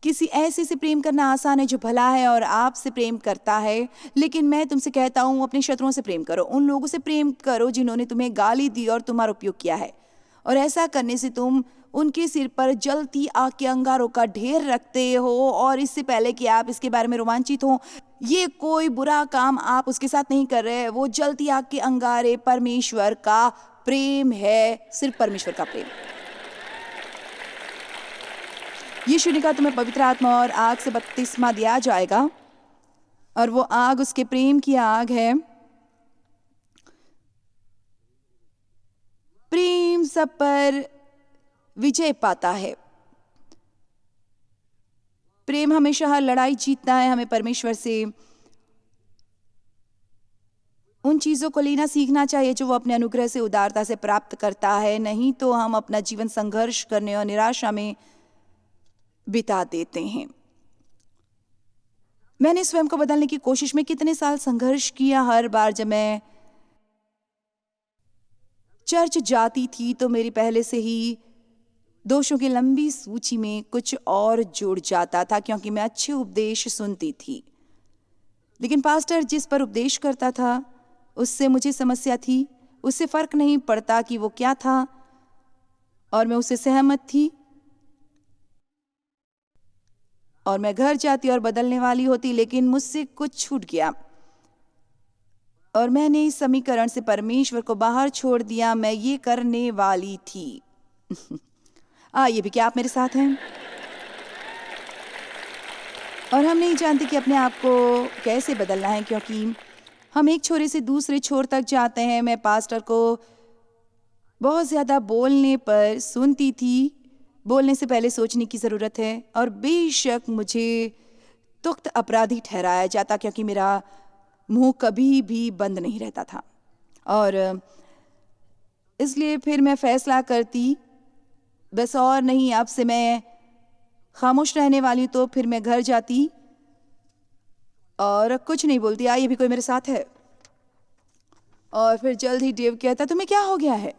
किसी ऐसे से प्रेम करना आसान है जो भला है और आपसे प्रेम करता है, लेकिन मैं तुमसे कहता हूँ अपने शत्रुओं से प्रेम करो। उन लोगों से प्रेम करो जिन्होंने तुम्हें गाली दी और तुम्हारा उपयोग किया है, और ऐसा करने से तुम उनके सिर पर जलती आग के अंगारों का ढेर रखते हो। और इससे पहले कि आप इसके बारे में रोमांचित हो, ये कोई बुरा काम आप उसके साथ नहीं कर रहे। वो जलती आग के अंगारे परमेश्वर का प्रेम है, सिर्फ परमेश्वर का प्रेम। यीशु ने कहा, तुम्हें पवित्र आत्मा और आग से बपतिस्मा दिया जाएगा, और वो आग उसके प्रेम की आग है। प्रेम सब पर विजय पाता है। प्रेम हमेशा हर लड़ाई जीतता है। हमें परमेश्वर से उन चीजों को लेना सीखना चाहिए जो वो अपने अनुग्रह से उदारता से प्राप्त करता है, नहीं तो हम अपना जीवन संघर्ष करने और निराशा में बिता देते हैं। मैंने स्वयं को बदलने की कोशिश में कितने साल संघर्ष किया। हर बार जब मैं चर्च जाती थी तो मेरी पहले से ही दोषों की लंबी सूची में कुछ और जुड़ जाता था, क्योंकि मैं अच्छे उपदेश सुनती थी, लेकिन पास्टर जिस पर उपदेश करता था उससे मुझे समस्या थी। उससे फर्क नहीं पड़ता कि वो क्या था, और मैं उससे सहमत थी। और मैं घर जाती और बदलने वाली होती, लेकिन मुझसे कुछ छूट गया और मैंने इस समीकरण से परमेश्वर को बाहर छोड़ दिया। मैं ये करने वाली थी। ये भी क्या आप मेरे साथ हैं? और हम नहीं जानते कि अपने आप को कैसे बदलना है, क्योंकि हम एक छोरे से दूसरे छोर तक जाते हैं। मैं पास्टर को बहुत ज़्यादा बोलने पर सुनती थी। बोलने से पहले सोचने की ज़रूरत है, और बेशक मुझे तुख्त अपराधी ठहराया जाता, क्योंकि मेरा मुंह कभी भी बंद नहीं रहता था। और इसलिए फिर मैं फैसला करती, बस और नहीं, अब से मैं खामोश रहने वाली हूँ। तो फिर मैं घर जाती और कुछ नहीं बोलती। ये भी कोई मेरे साथ है? और फिर जल्द ही डेव कहता, तुम्हें क्या हो गया है?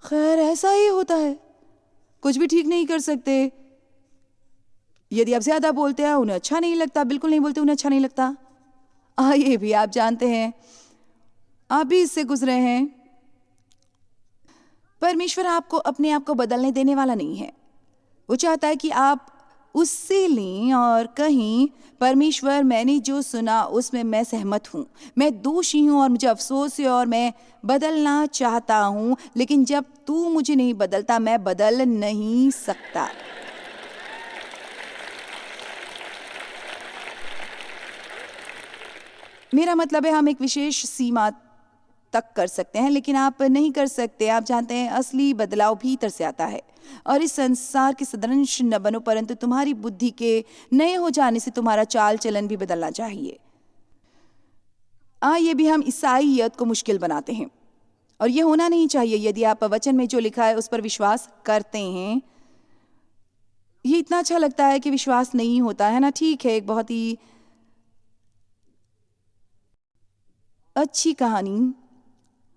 खैर, ऐसा ही होता है, कुछ भी ठीक नहीं कर सकते। यदि आप ज्यादा बोलते हैं उन्हें अच्छा नहीं लगता, बिल्कुल नहीं बोलते उन्हें अच्छा नहीं लगता। ये भी आप जानते हैं, आप भी इससे गुजरे हैं। परमेश्वर आपको अपने आप को बदलने देने वाला नहीं है। वो चाहता है कि आप उससे लें और कहीं, परमेश्वर मैंने जो सुना उसमें मैं सहमत हूँ, मैं दोषी हूँ और मुझे अफसोस है और मैं बदलना चाहता हूँ, लेकिन जब तू मुझे नहीं बदलता मैं बदल नहीं सकता। मेरा मतलब है हम एक विशेष सीमा तक कर सकते हैं, लेकिन आप नहीं कर सकते। आप जानते हैं असली बदलाव भीतर से आता है। और इस संसार के सदृश न बनो, परंतु तुम्हारी बुद्धि के नए हो जाने से तुम्हारा चाल चलन भी बदलना चाहिए। ये भी हम ईसाईयत को मुश्किल बनाते हैं, और ये होना नहीं चाहिए। यदि आप वचन में जो लिखा है उस पर विश्वास करते हैं, ये इतना अच्छा लगता है कि विश्वास नहीं होता है ना। ठीक है, एक बहुत ही अच्छी कहानी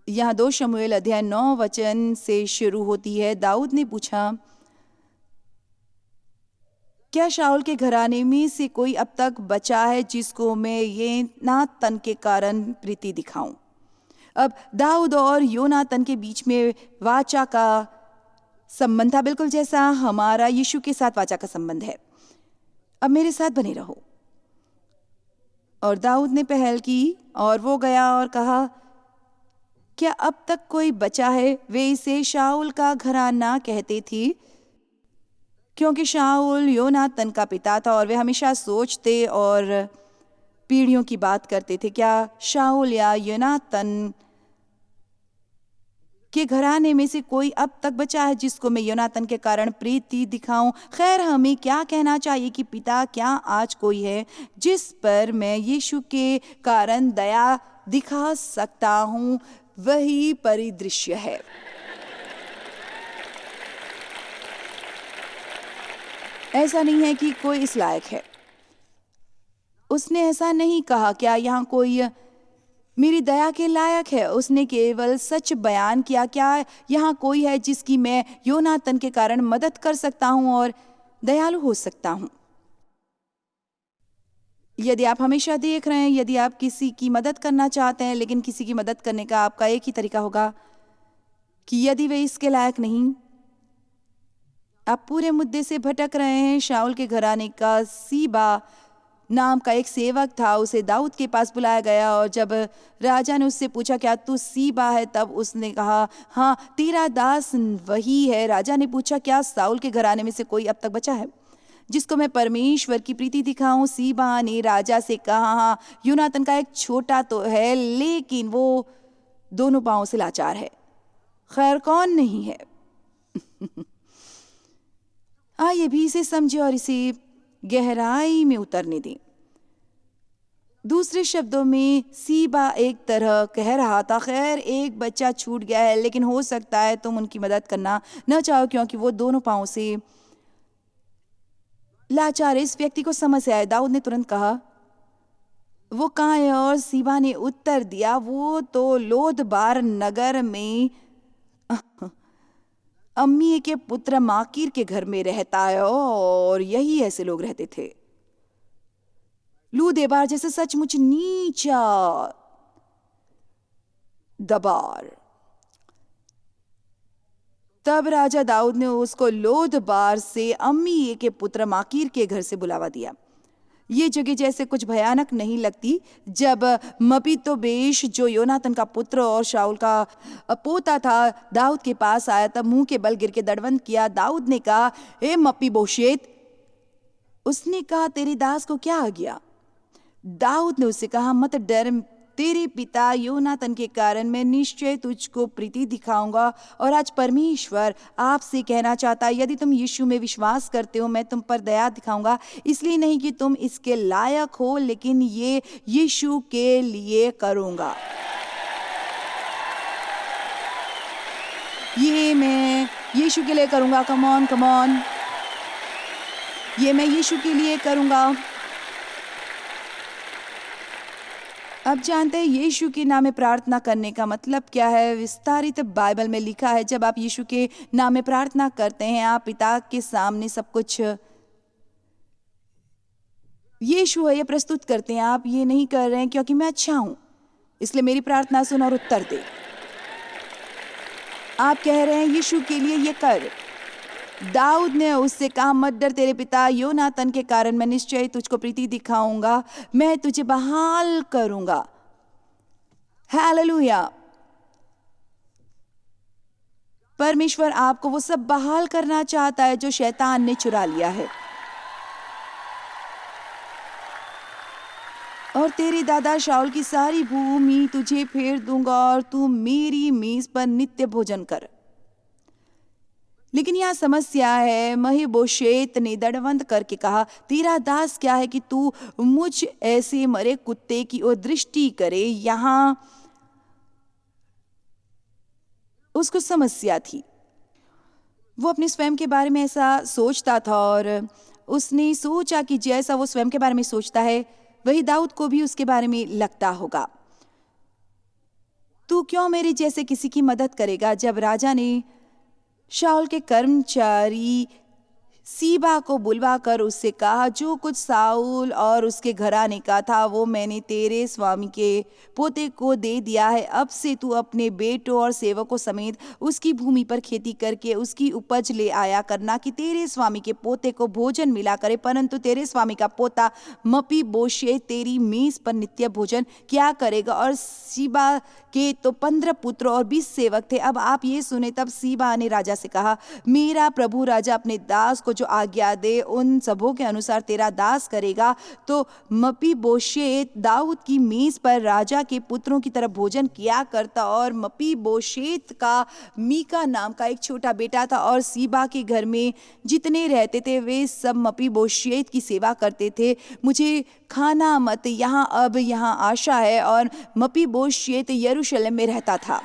यहाँ 2 शमूएल अध्याय 9 वचन से शुरू होती है। दाऊद ने पूछा, क्या शाऊल के घराने में से कोई अब तक बचा है जिसको मैं योनातन के कारण प्रीति दिखाऊं? अब दाऊद और योनातन के बीच में वाचा का संबंध था, बिल्कुल जैसा हमारा यीशु के साथ वाचा का संबंध है। अब मेरे साथ बने रहो। और दाऊद ने पहल की और वो गया और कहा, क्या अब तक कोई बचा है? वे इसे शाऊल का घराना कहते थे, क्योंकि शाऊल योनातन का पिता था और वे हमेशा सोचते और पीढ़ियों की बात करते थे, क्या शाऊल या योनातन के घराने में से कोई अब तक बचा है जिसको मैं योनातन के कारण प्रीति दिखाऊं? खैर, हमें क्या कहना चाहिए कि पिता, क्या आज कोई है जिस पर मैं यीशु के कारण दया दिखा सकता हूं? वही परिदृश्य है। ऐसा नहीं है कि कोई इस लायक है। उसने ऐसा नहीं कहा, क्या यहाँ कोई मेरी दया के लायक है? उसने केवल सच बयान किया, क्या यहाँ कोई है जिसकी मैं योनातन के कारण मदद कर सकता हूँ और दयालु हो सकता हूँ? यदि आप हमेशा देख रहे हैं, यदि आप किसी की मदद करना चाहते हैं, लेकिन किसी की मदद करने का आपका एक ही तरीका होगा कि यदि वे इसके लायक नहीं, आप पूरे मुद्दे से भटक रहे हैं। शाऊल के घराने का सीबा नाम का एक सेवक था, उसे दाऊद के पास बुलाया गया और जब राजा ने उससे पूछा, क्या तू सीबा है? तब उसने कहा, हाँ, तेरा दास वही है। राजा ने पूछा, क्या शाऊल के घराने में से कोई अब तक बचा है जिसको मैं परमेश्वर की प्रीति दिखाऊं? सीबा ने राजा से कहा, हाँ, योनातन का एक छोटा तो है, लेकिन वो दोनों पांवों से लाचार है। खैर, कौन नहीं है? आइए भी इसे समझे और इसे गहराई में उतरने दें। दूसरे शब्दों में, सीबा एक तरह कह रहा था, खैर, एक बच्चा छूट गया है, लेकिन हो सकता है तुम उनकी मदद करना न चाहो क्योंकि वो दोनों पांवों से लाचार। इस व्यक्ति को समझ आया। दाऊद ने तुरंत कहा, वो कहाँ है? और सीबा ने उत्तर दिया, वो तो लोदबार नगर में अम्मी के पुत्र माकीर के घर में रहता है, और यही ऐसे लोग रहते थे। लूदेबार जैसे सचमुच नीचा दबार। तब राजा दाऊद ने उसको लोदबार से अम्मी के पुत्र माकीर के घर से बुलावा दिया। ये जगह जैसे कुछ भयानक नहीं लगती? जब मपीतोबेश, जो योनातन का पुत्र और शाऊल का पोता था, दाऊद के पास आया, तब मुंह के बल गिर के दंडवत किया। दाऊद ने कहा, हे मपीबोशेत। उसने कहा, तेरे दास को क्या आ गया? दाऊद ने उससे कहा, मत डर, तेरे पिता योनातन के कारण मैं निश्चय तुझको प्रीति दिखाऊंगा। और आज परमेश्वर आपसे कहना चाहता है, यदि तुम यीशु में विश्वास करते हो, मैं तुम पर दया दिखाऊंगा। इसलिए नहीं कि तुम इसके लायक हो, लेकिन ये यीशु के लिए करूंगा। ये मैं यीशु के लिए करूंगा। Come on, come on. ये मैं यीशु के लिए करूंगा। अब जानते हैं यीशु के नाम में प्रार्थना करने का मतलब क्या है। विस्तारित बाइबल में लिखा है, जब आप यीशु के नाम में प्रार्थना करते हैं, आप पिता के सामने सब कुछ यीशु है ये प्रस्तुत करते हैं। आप ये नहीं कर रहे हैं क्योंकि मैं अच्छा हूं, इसलिए मेरी प्रार्थना सुन और उत्तर दे। आप कह रहे हैं यीशु के लिए ये कर। दाऊद ने उससे कहा, मत डर, तेरे पिता योनातन के कारण मैं निश्चय तुझको प्रीति दिखाऊंगा, मैं तुझे बहाल करूंगा। हालेलुया। परमेश्वर आपको वो सब बहाल करना चाहता है जो शैतान ने चुरा लिया है। और तेरे दादा शाऊल की सारी भूमि तुझे फेर दूंगा और तू मेरी मेज पर नित्य भोजन कर। लेकिन यहाँ समस्या है। महीबोशेत ने दंडवत करके कहा, तेरा दास क्या है कि तू मुझ ऐसे मरे कुत्ते की ओर दृष्टि करे। यहाँ उसको समस्या थी। वो अपने स्वयं के बारे में ऐसा सोचता था और उसने सोचा कि जैसा वो स्वयं के बारे में सोचता है वही दाऊद को भी उसके बारे में लगता होगा। तू क्यों मेरे जैसे किसी की मदद करेगा? जब राजा ने शाऊल के कर्मचारी सीबा को बुलवा कर उससे कहा, जो कुछ साउल और उसके घराने का था वो मैंने तेरे स्वामी के पोते को दे दिया है। अब से तू अपने बेटों और सेवकों समेत उसकी भूमि पर खेती करके उसकी उपज ले आया करना कि तेरे स्वामी के पोते को भोजन मिला करे। परंतु तेरे स्वामी का पोता मपीबोशेत तेरी मेज पर नित्य भोजन क्या करेगा? और सीबा के तो 15 पुत्र और 20 सेवक थे। अब आप ये सुने। तब सीबा ने राजा से कहा, मेरा प्रभु राजा अपने दास को जो आज्ञा दे उन सबों के अनुसार तेरा दास करेगा। तो मपीबोशेत दाऊद की मेज पर राजा के पुत्रों की तरह भोजन किया करता। और मपीबोशेत का मीका नाम का एक छोटा बेटा था और सीबा के घर में जितने रहते थे वे सब मपीबोशेत की सेवा करते थे। मुझे खाना मत, यहाँ आशा है। और मपीबोशेत यरूशलेम में रहता था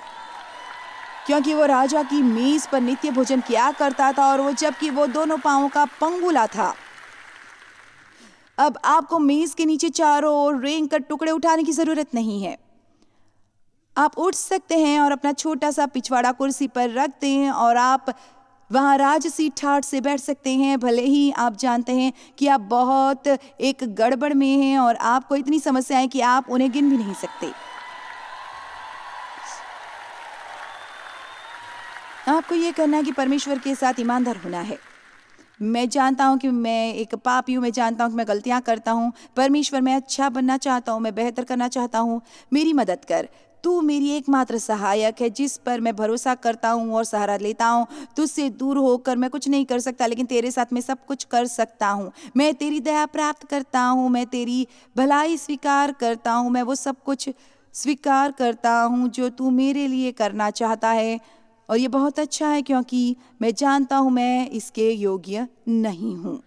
क्योंकि वो राजा की मेज पर नित्य भोजन किया करता था और वो जबकि वो दोनों पांवों का पंगुला था। अब आपको मेज के नीचे चारों ओर रेंग कर टुकड़े उठाने की जरूरत नहीं है। आप उठ सकते हैं और अपना छोटा सा पिछवाड़ा कुर्सी पर रख दें और आप वहाँ राजसी ठाठ से बैठ सकते हैं। भले ही आप जानते हैं कि आप बहुत एक गड़बड़ में हैं और आपको इतनी समस्याएं कि आप उन्हें गिन भी नहीं सकते। आपको ये करना है कि परमेश्वर के साथ ईमानदार होना है। मैं जानता हूँ कि मैं एक पापी हूँ, मैं जानता हूँ कि मैं गलतियाँ करता हूँ। परमेश्वर, मैं अच्छा बनना चाहता हूँ, मैं बेहतर करना चाहता हूँ, मेरी मदद कर। तू मेरी एकमात्र सहायक है जिस पर मैं भरोसा करता हूँ और सहारा लेता हूँ। तुझसे दूर होकर मैं कुछ नहीं कर सकता, लेकिन तेरे साथ मैं सब कुछ कर सकता हूँ। मैं तेरी दया प्राप्त करता हूँ, मैं तेरी भलाई स्वीकार करता हूँ, मैं वो सब कुछ स्वीकार करता हूँ जो तू मेरे लिए करना चाहता है। और ये बहुत अच्छा है क्योंकि मैं जानता हूँ मैं इसके योग्य नहीं हूँ।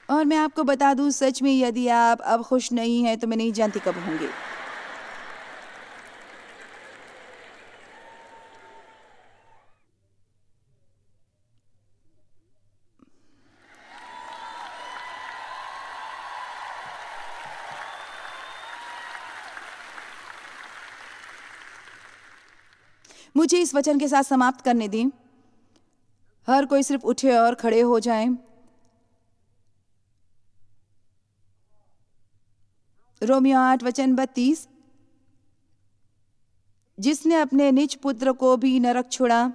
और मैं आपको बता दूं, सच में यदि आप अब खुश नहीं हैं तो मैं नहीं जानती कब होंगे। मुझे इस वचन के साथ समाप्त करने दें। हर कोई सिर्फ उठे और खड़े हो जाए। रोमियो 8:32, जिसने अपने निज पुत्र को भी नरक छोड़ा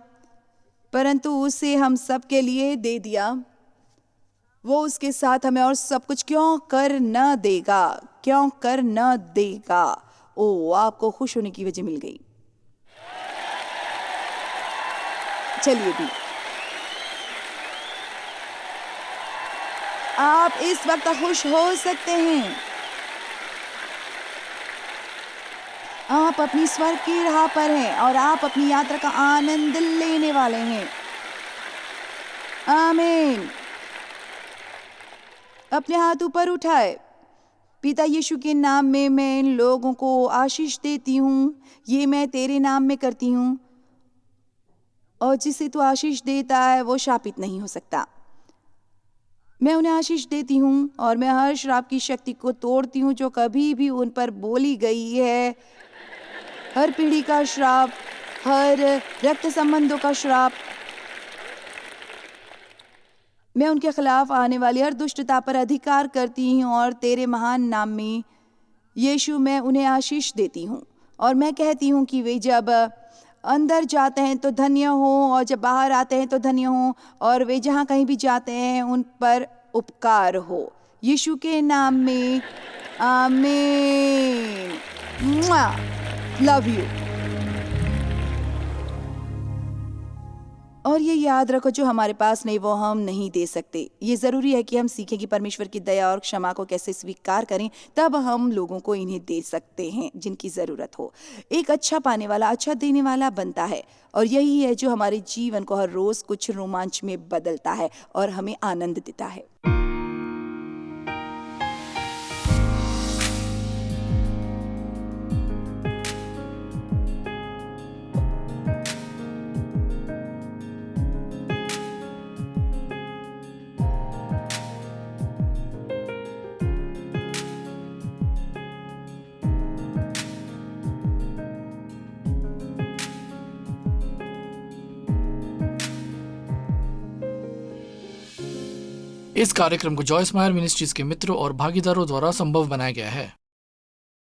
परंतु उसे हम सब के लिए दे दिया, वो उसके साथ हमें और सब कुछ क्यों कर न देगा, क्यों कर न देगा। ओ, आपको खुश होने की वजह मिल गई। चलिए भी आप इस वक्त खुश हो सकते हैं। आप अपनी स्वर्ग की राह पर हैं और आप अपनी यात्रा का आनंद लेने वाले हैं। आमीन। अपने हाथ ऊपर उठाए। पिता यीशु के नाम में मैं इन लोगों को आशीष देती हूँ। ये मैं तेरे नाम में करती हूँ और जिसे तू आशीष देता है वो शापित नहीं हो सकता। मैं उन्हें आशीष देती हूँ और मैं हर श्राप की शक्ति को तोड़ती हूँ जो कभी भी उन पर बोली गई है। हर पीढ़ी का श्राप, हर रक्त संबंधों का श्राप, मैं उनके खिलाफ आने वाली हर दुष्टता पर अधिकार करती हूँ और तेरे महान नाम में यीशु मैं उन्हें आशीष देती हूँ। और मैं कहती हूँ कि वे जब अंदर जाते हैं तो धन्य हो और जब बाहर आते हैं तो धन्य हो और वे जहाँ कहीं भी जाते हैं उन पर उपकार हो। यीशु के नाम में आमीन। Love you. और ये याद रखो, जो हमारे पास नहीं वो हम नहीं दे सकते। ये ज़रूरी है कि हम सीखें कि परमेश्वर की दया और क्षमा को कैसे स्वीकार करें, तब हम लोगों को इन्हें दे सकते हैं जिनकी ज़रूरत हो। एक अच्छा पाने वाला अच्छा देने वाला बनता है, और यही है जो हमारे जीवन को हर रोज़ कुछ रोमांच में बदलता है और हमें आनंद देता है। इस कार्यक्रम को जॉयस मायर मिनिस्ट्रीज के मित्रों और भागीदारों द्वारा संभव बनाया गया है।